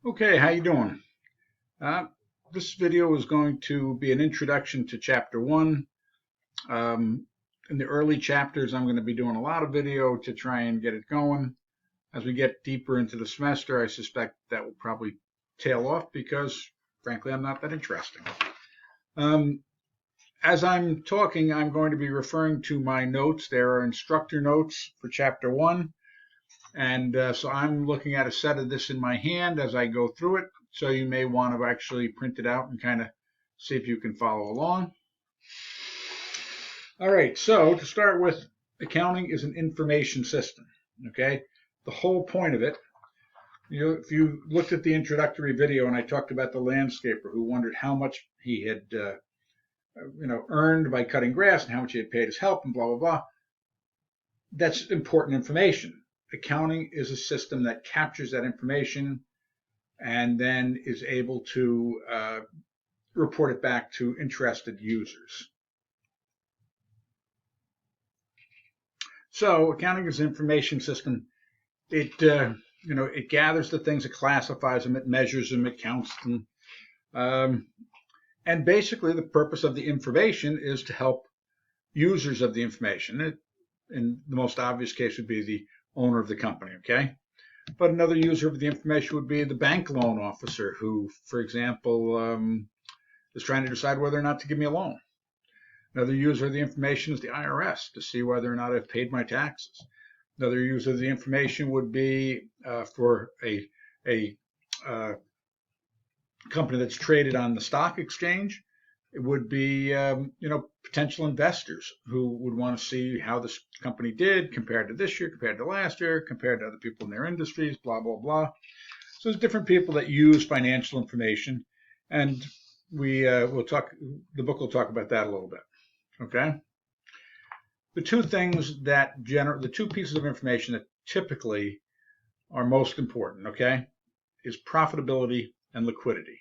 Okay, how you doing? Uh, this video is going to be an introduction to Chapter 1. In the early chapters, I'm going to be doing a lot of video to try and get it going. As we get deeper into the semester, I suspect that will probably tail off because, frankly, I'm not that interesting. As I'm talking, I'm going to be referring to my notes. There are instructor notes for Chapter 1. And so I'm looking at a set of this in my hand as I go through it. So you may want to actually print it out and kind of see if you can follow along. All right, so to start with, accounting is an information system, okay? The whole point of it, if you looked at the introductory video and I talked about the landscaper who wondered how much he had earned by cutting grass and how much he had paid his help and blah, blah, blah, that's important information. Accounting is a system that captures that information and then is able to report it back to interested users. So accounting is an information system. It gathers the things, it classifies them, it measures them, it counts them, and basically the purpose of the information is to help users of the information. In the most obvious case would be the owner of the company, okay? But another user of the information would be the bank loan officer who, for example, is trying to decide whether or not to give me a loan. Another user of the information is the IRS to see whether or not I've paid my taxes. Another user of the information would be for a company that's traded on the stock exchange. It would be, potential investors who would want to see how this company did compared to this year, compared to last year, compared to other people in their industries, blah, blah, blah. So there's different people that use financial information, and the book will talk about that a little bit, okay? The two pieces of information that typically are most important, okay, is profitability and liquidity.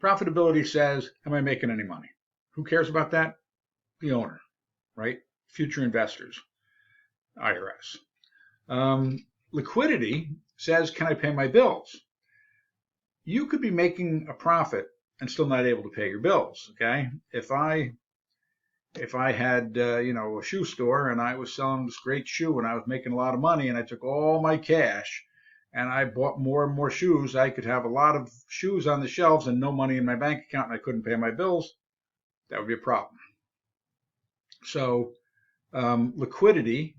Profitability says, am I making any money? Who cares about that? The owner, right? Future investors, IRS. Liquidity says, can I pay my bills? You could be making a profit and still not able to pay your bills, okay? If I had, a shoe store and I was selling this great shoe and I was making a lot of money and I took all my cash and I bought more and more shoes, I could have a lot of shoes on the shelves and no money in my bank account and I couldn't pay my bills. That would be a problem. So liquidity,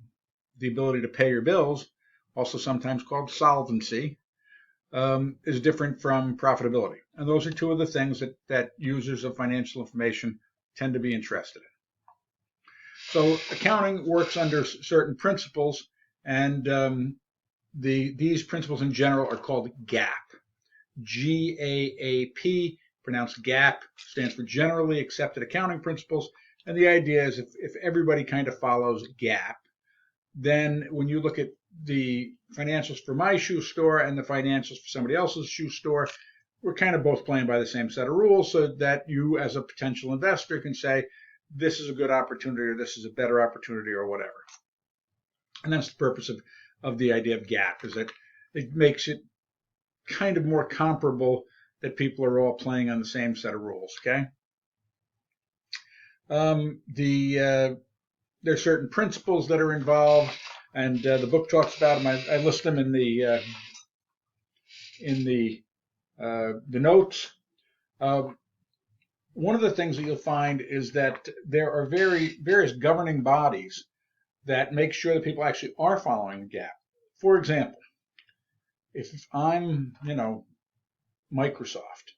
the ability to pay your bills, also sometimes called solvency, is different from profitability. And those are two of the things that users of financial information tend to be interested in. So accounting works under certain principles, and these principles in general are called GAAP. GAAP, pronounced GAAP, stands for Generally Accepted Accounting Principles. And the idea is if everybody kind of follows GAAP, then when you look at the financials for my shoe store and the financials for somebody else's shoe store, we're kind of both playing by the same set of rules so that you as a potential investor can say, this is a good opportunity or this is a better opportunity or whatever. And that's the purpose of the idea of GAAP, is that it makes it kind of more comparable that people are all playing on the same set of rules, okay? There are certain principles that are involved, and the book talks about them. I list them in the notes. One of the things that you'll find is that there are various governing bodies that make sure that people actually are following GAAP. For example, if I'm, Microsoft,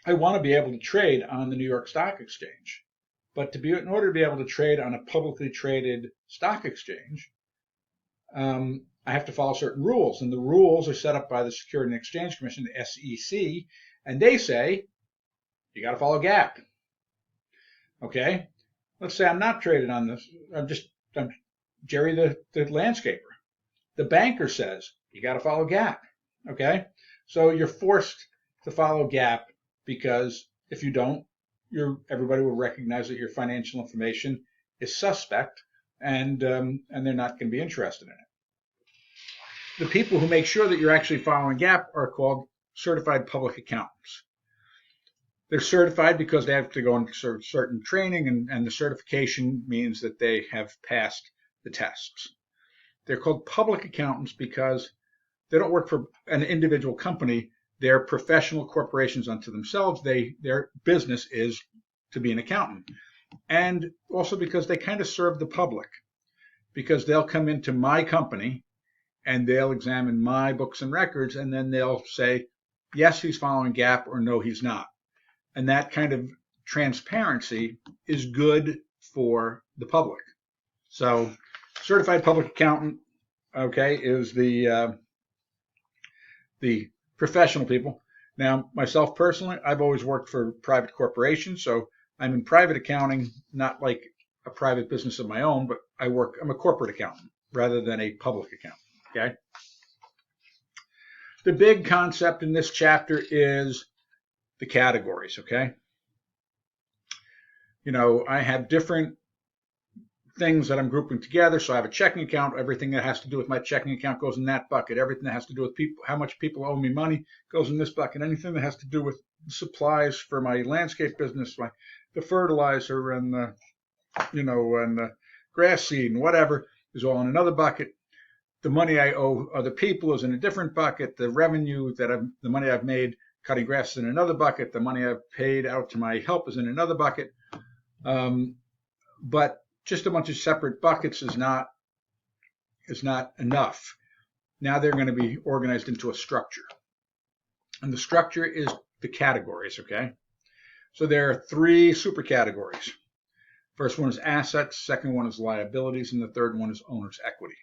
I want to be able to trade on the New York Stock Exchange. But in order to be able to trade on a publicly traded stock exchange, I have to follow certain rules. And the rules are set up by the Securities and Exchange Commission, the SEC, and they say, you got to follow GAAP. Okay? Let's say I'm not traded on this. I'm Jerry the landscaper. The banker says, you got to follow GAAP. Okay? So you're forced to follow GAAP because if you don't, everybody will recognize that your financial information is suspect and they're not going to be interested in it. the people who make sure that you're actually following GAAP are called certified public accountants. They're certified because they have to go on certain training, and the certification means that they have passed the tests. They're called public accountants because they don't work for an individual company. They're professional corporations unto themselves. Their business is to be an accountant. And also because they kind of serve the public, because they'll come into my company and they'll examine my books and records, and then they'll say, yes, he's following GAAP, or no, he's not. And that kind of transparency is good for the public. So certified public accountant, okay, is the professional people. Now, myself personally, I've always worked for private corporations, so I'm in private accounting, not like a private business of my own, but I'm a corporate accountant rather than a public accountant, okay? The big concept in this chapter is the categories, okay? You know, I have different things that I'm grouping together. So I have a checking account. Everything that has to do with my checking account goes in that bucket. Everything that has to do with people, how much people owe me money, goes in this bucket. Anything that has to do with supplies for my landscape business, like the fertilizer and the, and the grass seed and whatever, is all in another bucket. The money I owe other people is in a different bucket. The revenue the money I've made cutting grass is in another bucket. The money I've paid out to my help is in another bucket. But just a bunch of separate buckets is not enough. Now they're going to be organized into a structure. And the structure is the categories, okay? So there are 3 super categories. First one is assets, second one is liabilities, and the third one is owner's equity.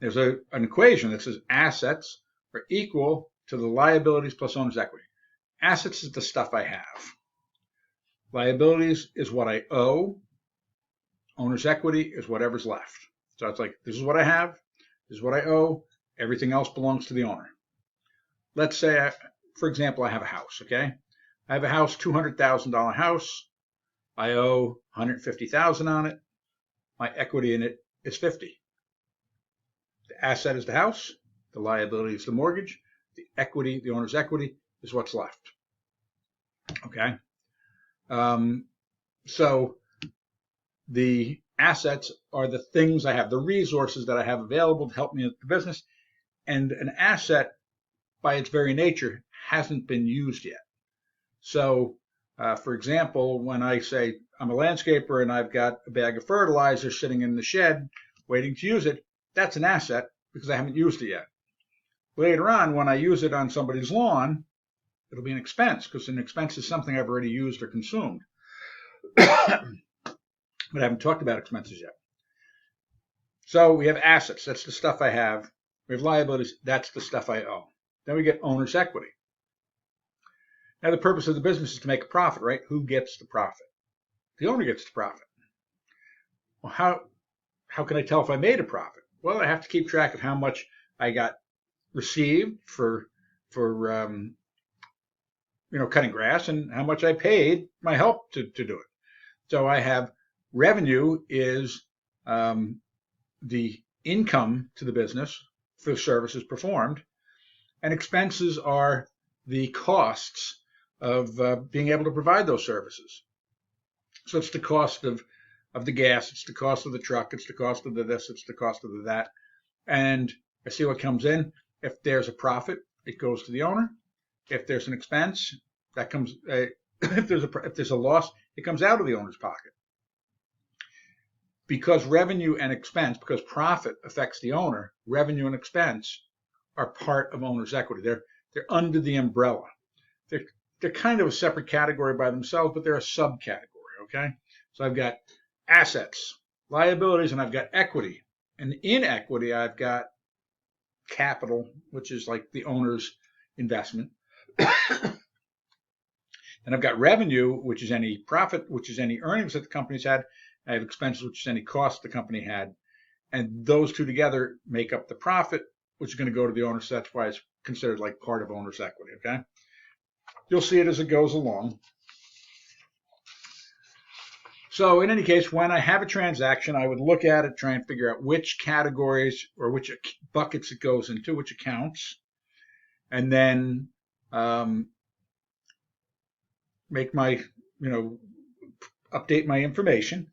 There's an equation that says assets are equal to the liabilities plus owner's equity. Assets is the stuff I have. Liabilities is what I owe. Owner's equity is whatever's left. So it's like, this is what I have, this is what I owe, everything else belongs to the owner. Let's say, for example, I have a house, okay? I have a house, $200,000 house. I owe $150,000 on it. My equity in it is $50,000. The asset is the house. The liability is the mortgage. The equity, the owner's equity, is what's left. Okay? So the assets are the things I have, the resources that I have available to help me with the business. And an asset, by its very nature, hasn't been used yet. So, for example, when I say I'm a landscaper and I've got a bag of fertilizer sitting in the shed waiting to use it, that's an asset because I haven't used it yet. Later on, when I use it on somebody's lawn, it'll be an expense because an expense is something I've already used or consumed. But I haven't talked about expenses yet. So we have assets. That's the stuff I have. We have liabilities. That's the stuff I owe. Then we get owner's equity. Now, the purpose of the business is to make a profit, right? Who gets the profit? The owner gets the profit. Well, how can I tell if I made a profit? Well, I have to keep track of how much I got received for cutting grass and how much I paid my help to do it. So I have revenue is the income to the business for services performed, and expenses are the costs of being able to provide those services. So it's the cost of the gas, it's the cost of the truck, it's the cost of the this, it's the cost of the that. And I see what comes in. If there's a profit, it goes to the owner. If there's an expense, that comes. If there's a loss, it comes out of the owner's pocket. Because revenue and expense, because profit affects the owner, revenue and expense are part of owner's equity. They're under the umbrella. They're kind of a separate category by themselves, but they're a subcategory, okay? So I've got assets, liabilities, and I've got equity. And in equity, I've got capital, which is like the owner's investment. And I've got revenue, which is any profit, which is any earnings that the company's had. I have expenses, which is any cost the company had. And those two together make up the profit, which is going to go to the owner. So that's why it's considered like part of owner's equity, okay? You'll see it as it goes along. So in any case, when I have a transaction, I would look at it, try and figure out which categories or which buckets it goes into, which accounts, and then make my, update my information,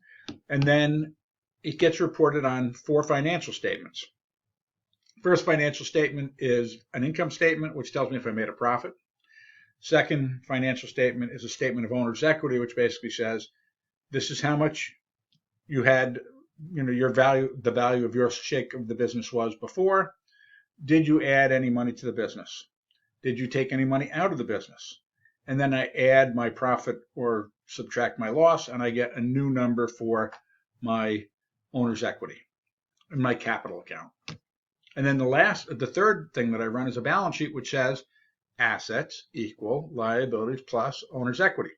and then it gets reported on 4 financial statements. First financial statement is an income statement, which tells me if I made a profit. Second financial statement is a statement of owner's equity, which basically says this is how much you had, your value, the value of your shake of the business was before. Did you add any money to the business? Did you take any money out of the business? And then I add my profit or subtract my loss, and I get a new number for my owner's equity in my capital account. And then the third thing that I run is a balance sheet, which says assets equal liabilities plus owner's equity,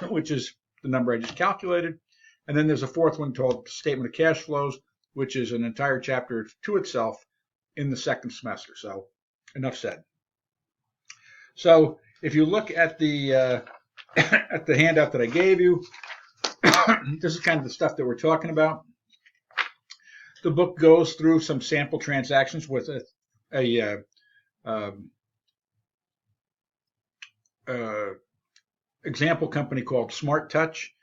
which is the number I just calculated. And then there's a fourth one called statement of cash flows, which is an entire chapter to itself in the second semester. So enough said. So if you look at the at the handout that I gave you, this is kind of the stuff that we're talking about. The book goes through some sample transactions with a example company called Smart Touch.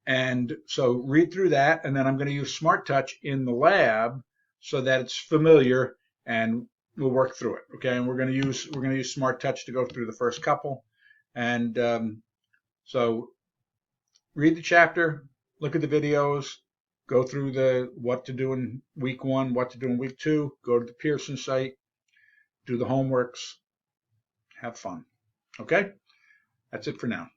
And so read through that, and then I'm going to use Smart Touch in the lab so that it's familiar, and we'll work through it. Okay, and we're going to use Smart Touch to go through the first couple, and so read the chapter, look at the videos, go through the what to do in week 1, what to do in week 2, go to the Pearson site, do the homeworks, have fun. Okay, that's it for now.